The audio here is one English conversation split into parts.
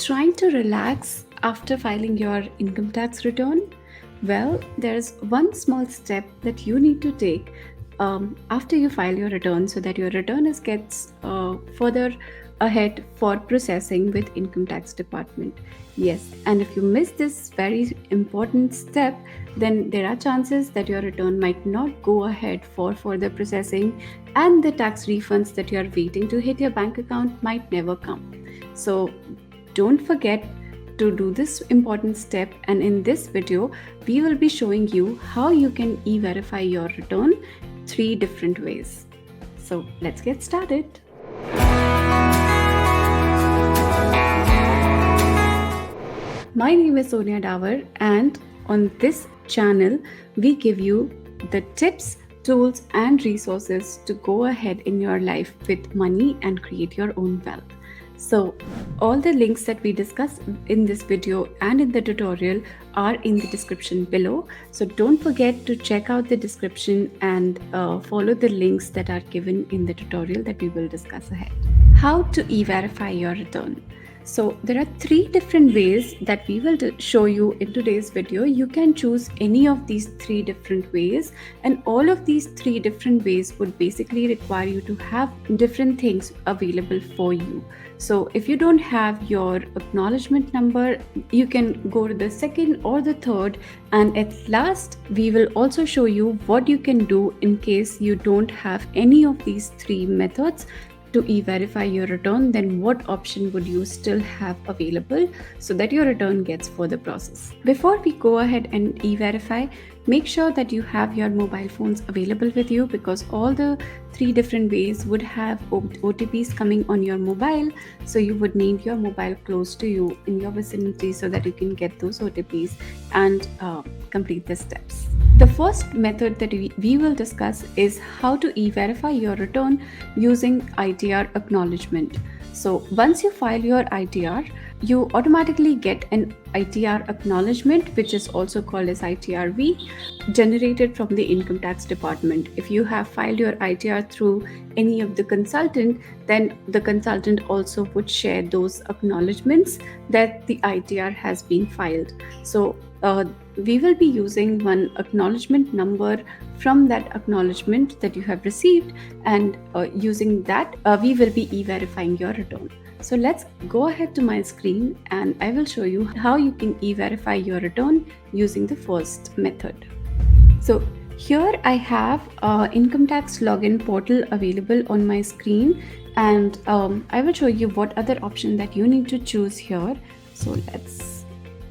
trying to relax after filing your income tax return? Well, there's one small step that you need to take after you file your return so that your return gets further ahead for processing with income tax department. Yes, and if you miss this very important step, then there are chances that your return might not go ahead for further processing, and the tax refunds that you are waiting to hit your bank account might never come. So don't forget to do this important step, and in this video we will be showing you how you can e-verify your return three different ways. So let's get started. My name is Sonia Davar, and on this channel we give you the tips, tools and resources to go ahead in your life with money and create your own wealth. So all the links that we discuss in this video and in the tutorial are in the description below. So don't forget to check out the description and follow the links that are given in the tutorial that we will discuss ahead. How to e-verify your return. So there are three different ways that we will show you in today's video. You can choose any of these three different ways, and all of these three different ways would basically require you to have different things available for you. So if you don't have your acknowledgement number, you can go to the second or the third, and at last we will also show you what you can do in case you don't have any of these three methods to e-verify your return. Then what option would you still have available so that your return gets further processed? Before we go ahead and e-verify, make sure that you have your mobile phones available with you, because all the three different ways would have OTPs coming on your mobile. So you would need your mobile close to you in your vicinity so that you can get those OTPs and complete the steps. The first method that we will discuss is how to e-verify your return using ITR acknowledgement. So once you file your ITR, you automatically get an ITR acknowledgement, which is also called as ITRV, generated from the income tax department. If you have filed your ITR through any of the consultant, then the consultant also would share those acknowledgements that the ITR has been filed. So we will be using one acknowledgement number from that acknowledgement that you have received, and using that we will be e-verifying your return. So let's go ahead to my screen and I will show you how you can e-verify your return using the first method. So here I have income tax login portal available on my screen, and I will show you what other option that you need to choose here. So let's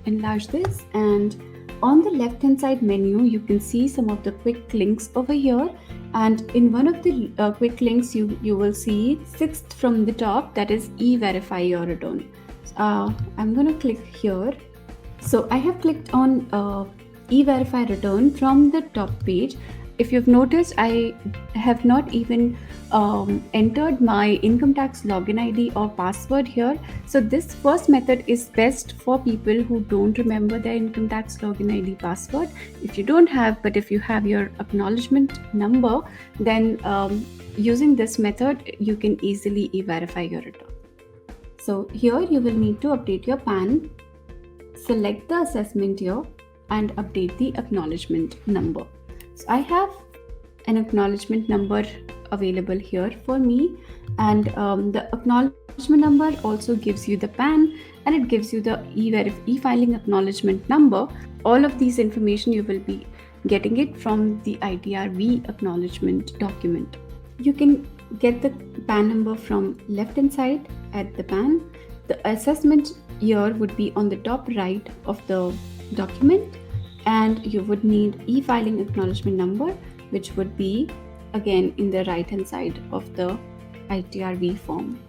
enlarge this, and on the left hand side menu you can see some of the quick links over here, and in one of the quick links you will see sixth from the top, that is e-verify your return. I'm going to click here. So I have clicked on e-verify return from the top page. If you've noticed, I have not even entered my income tax login ID or password here. So this first method is best for people who don't remember their income tax login ID password. If you don't have, but if you have your acknowledgement number, then using this method, you can easily e-verify your return. So here you will need to update your PAN, select the assessment year, and update the acknowledgement number. So I have an acknowledgement number available here for me, and the acknowledgement number also gives you the PAN, and it gives you the e-filing acknowledgement number. All of these information you will be getting it from the ITRV acknowledgement document. You can get the PAN number from left hand side at the PAN. The assessment year would be on the top right of the document, and you would need e-filing acknowledgement number, which would be again in the right hand side of the ITRV form.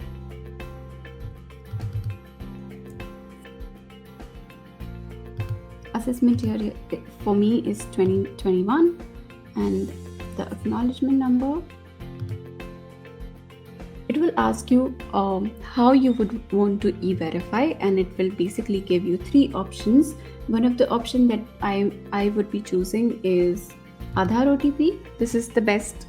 Assessment year for me is 2021, and the acknowledgement number, it will ask you how you would want to e-verify, and it will basically give you three options. One of the option that I would be choosing is Aadhaar OTP. This is the best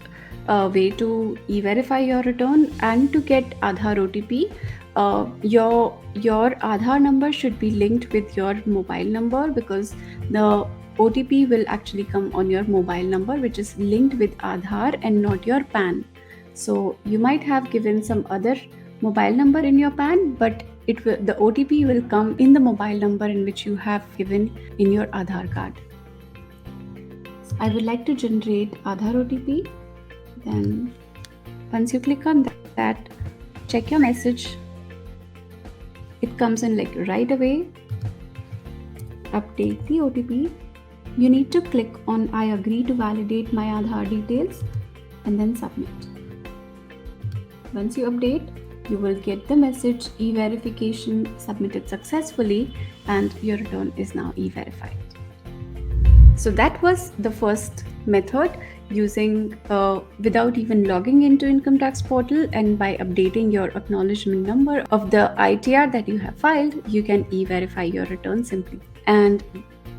way to e-verify your return. And to get Aadhaar OTP, your Aadhaar number should be linked with your mobile number, because the OTP will actually come on your mobile number, which is linked with Aadhaar and not your PAN. So you might have given some other mobile number in your PAN, but the OTP will come in the mobile number in which you have given in your Aadhaar card. I would like to generate Aadhaar OTP. Then once you click on that, check your message. It comes in like right away. Update the OTP. You need to click on I agree to validate my Aadhaar details and then submit. Once you update, you will get the message e-verification submitted successfully, and your return is now e-verified. So that was the first method, using without even logging into income tax portal, and by updating your acknowledgement number of the ITR that you have filed, you can e-verify your return simply. And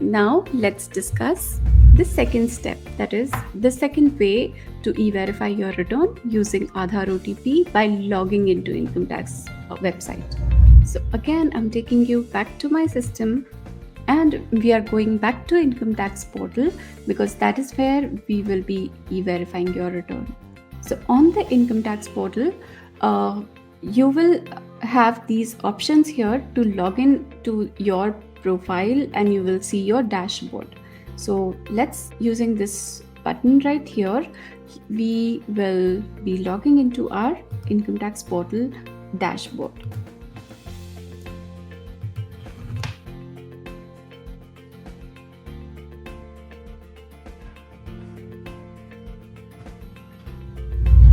now let's discuss the second step, that is the second way to e-verify your return using Aadhaar OTP by logging into income tax website. So again, I'm taking you back to my system, and we are going back to income tax portal, because that is where we will be e-verifying your return. So on the income tax portal, you will have these options here to log in to your profile, and you will see your dashboard. So let's, using this button right here, we will be logging into our income tax portal dashboard.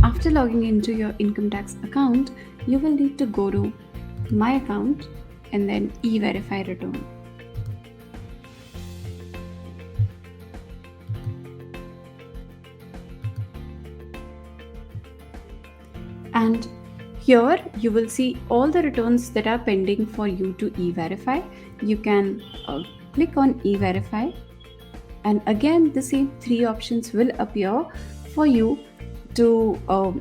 After logging into your income tax account, you will need to go to My Account and then e-verify return. And here you will see all the returns that are pending for you to e-verify. You can click on e-verify, and again the same three options will appear for you to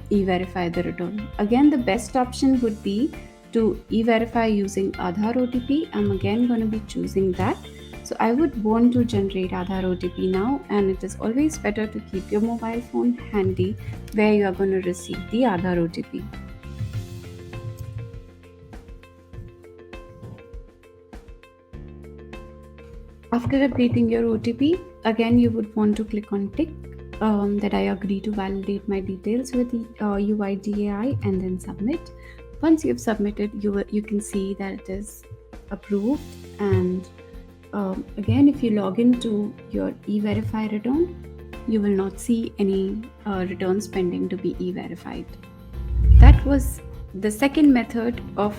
e-verify the return. Again, the best option would be to e-verify using Aadhaar OTP. I'm again going to be choosing that. So I would want to generate Aadhaar OTP now, and it is always better to keep your mobile phone handy where you are going to receive the Aadhaar OTP. After updating your OTP, again you would want to click on tick that I agree to validate my details with UIDAI, and then submit. Once you've submitted, you can see that it is approved. And again, if you log into your e-verify return, you will not see any returns pending to be e-verified. That was the second method of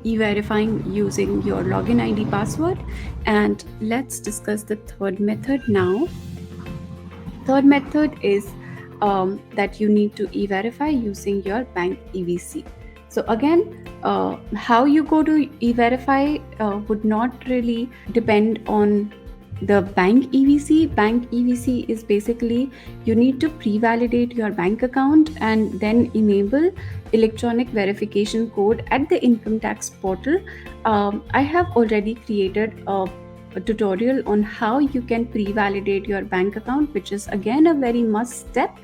e-verifying using your login ID password, and let's discuss the third method now. Third method is that you need to e-verify using your bank EVC. So again, how you go to e-verify would not really depend on the bank EVC. Bank EVC is basically, you need to pre-validate your bank account and then enable electronic verification code at the income tax portal. I have already created a tutorial on how you can pre-validate your bank account, which is again a very must step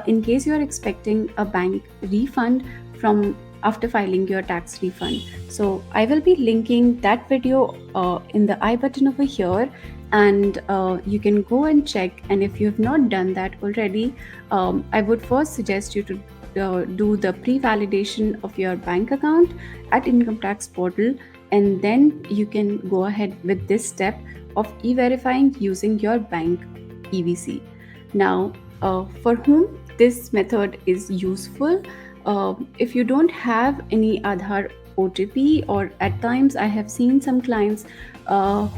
in case you are expecting a bank refund from after filing your tax refund. So I will be linking that video in the I button over here, and you can go and check. And if you have not done that already, I would first suggest you to do the pre-validation of your bank account at income tax portal, and then you can go ahead with this step of e-verifying using your bank EVC. Now, for whom this method is useful, if you don't have any Aadhaar OTP, or at times I have seen some clients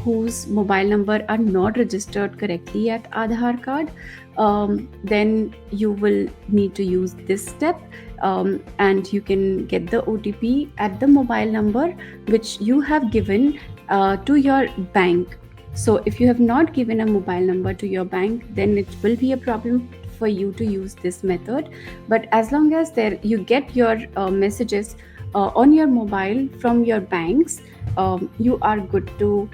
whose mobile number are not registered correctly at Aadhaar card, then you will need to use this step, and you can get the OTP at the mobile number which you have given to your bank. So if you have not given a mobile number to your bank, then it will be a problem for you to use this method. But as long as you get your messages on your mobile from your banks, you are good to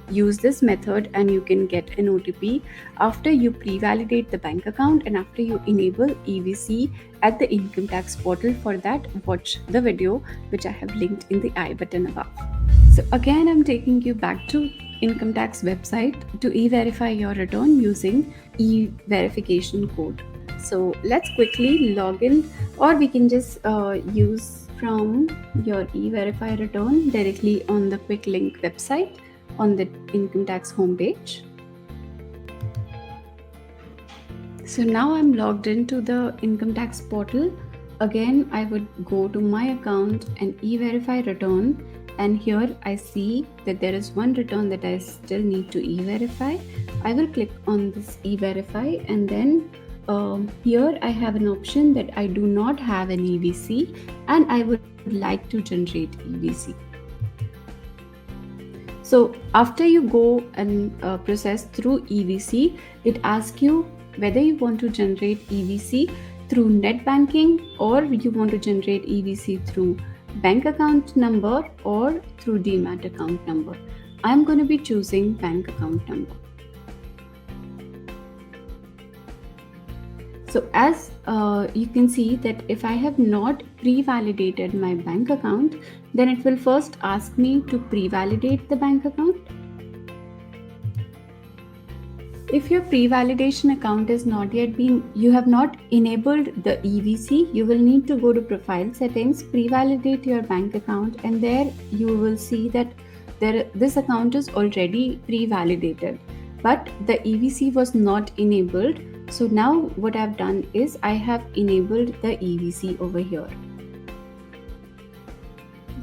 use this method, and you can get an OTP after you pre-validate the bank account and after you enable EVC at the income tax portal. For that, watch the video which I have linked in the I button above. So again, I'm taking you back to income tax website to e-verify your return using e-verification code. So let's quickly log in, or we can just use from your e-verify return directly on the quick link website on the income tax homepage. So now I'm logged into the income tax portal. Again, I would go to my account and e-verify return, and here I see that there is one return that I still need to e-verify. I will click on this e-verify, and then here I have an option that I do not have an EVC and I would like to generate EVC. So after you go and process through EVC, it asks you whether you want to generate EVC through net banking, or you want to generate EVC through bank account number or through demat account number. I'm going to be choosing bank account number. So as you can see that if I have not pre-validated my bank account, then it will first ask me to pre-validate the bank account. If your pre-validation account is not yet been, you have not enabled the EVC, you will need to go to profile settings, pre-validate your bank account, and there you will see that this account is already pre-validated, but the EVC was not enabled. So now what I've done is I have enabled the EVC over here.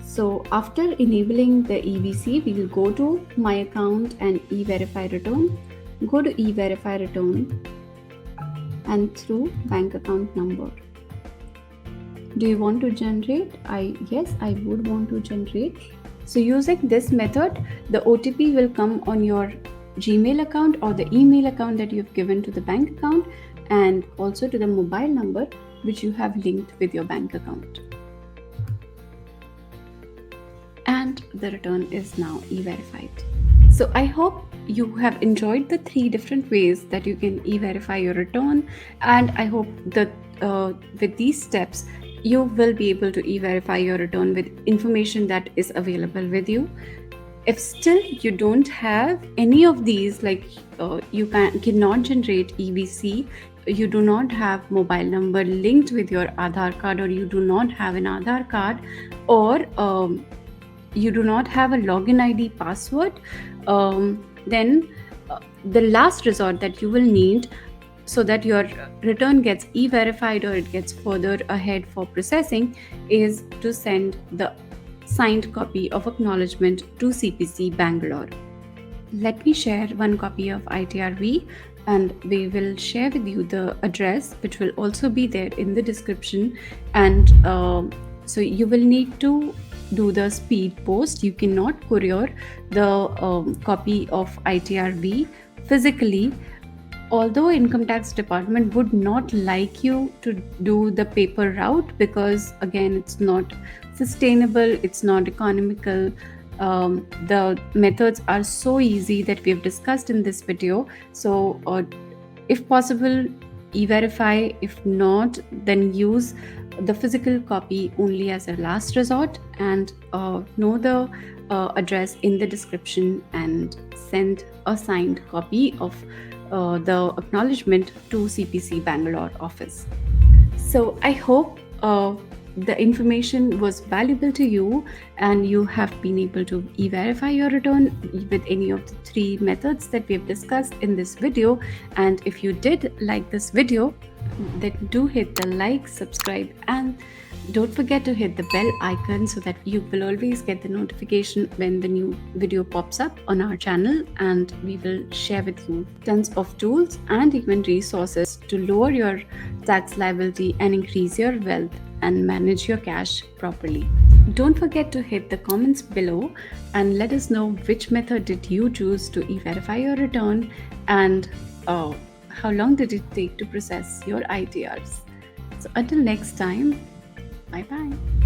So after enabling the EVC, we will go to my account and e-verify return. Go to e-verify return and through bank account number. Do you want to generate? Yes, I would want to generate. So using this method, the OTP will come on your Gmail account or the email account that you've given to the bank account, and also to the mobile number which you have linked with your bank account. And the return is now e-verified. So I hope you have enjoyed the 3 different ways that you can e-verify your return, and I hope that with these steps you will be able to e-verify your return with information that is available with you. If still you don't have any of these, like you cannot generate EVC, you do not have mobile number linked with your Aadhaar card, or you do not have an Aadhaar card, or you do not have a login ID password, then the last resort that you will need so that your return gets e-verified or it gets further ahead for processing is to send the signed copy of acknowledgement to CPC Bangalore. Let me share one copy of ITRV, and we will share with you the address which will also be there in the description. And so you will need to do the speed post. You cannot courier the copy of ITRV physically, although income tax department would not like you to do the paper route, because again it's not sustainable, it's not economical. The methods are so easy that we have discussed in this video. So if possible, e-verify. If not, then use the physical copy only as a last resort, and know the address in the description and send a signed copy of the acknowledgement to CPC Bangalore office. So I hope the information was valuable to you and you have been able to e-verify your return with any of the 3 methods that we have discussed in this video. And if you did like this video, then do hit the like, subscribe, and don't forget to hit the bell icon so that you will always get the notification when the new video pops up on our channel, and we will share with you tons of tools and even resources to lower your tax liability and increase your wealth and manage your cash properly. Don't forget to hit the comments below and let us know which method did you choose to e-verify your return, and how long did it take to process your ITRs. So until next time, bye bye.